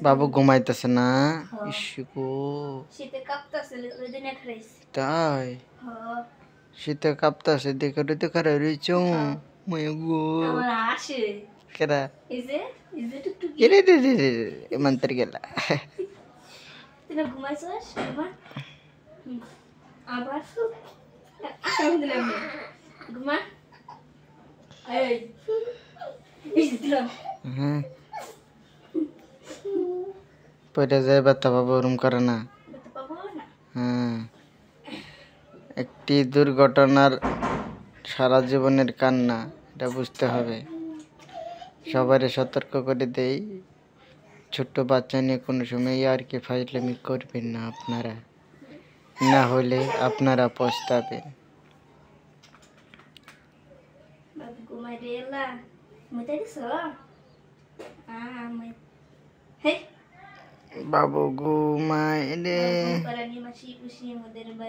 বাবু ঘুমাইতেছে না? ইস্যু শীতে কাঁপতাছে ওই দিন খাইছি। তাই শীতে কাঁপতাছে দেখে তো খারাপ রয়েছ গো আমার আসে কেরা এই যে টুকটুকি রে রে রে রে রে মন্ত্র গেলা তুই ঘুমাইছস ঘুমা আবার আসাম দিলাম ঘুমা এই দিলাম হ্যাঁ পয়টা যায় ব্যথা পাবো ওরম করে না। পাবো না হ্যাঁ একটি দুর্ঘটনার সারা জীবনের কান্না, এটা বুঝতে হবে। সবারই সতর্ক করে দেই, ছোট্ট বাচ্চা নিয়ে কোনো সময় আর কি ফাইজলামি করবেন না আপনারা, না হলে আপনারা পস্তাবেন। bago kumadela mo tayo so hey বাবু ঘুমায় রে। para ni masipo siya mo dere ba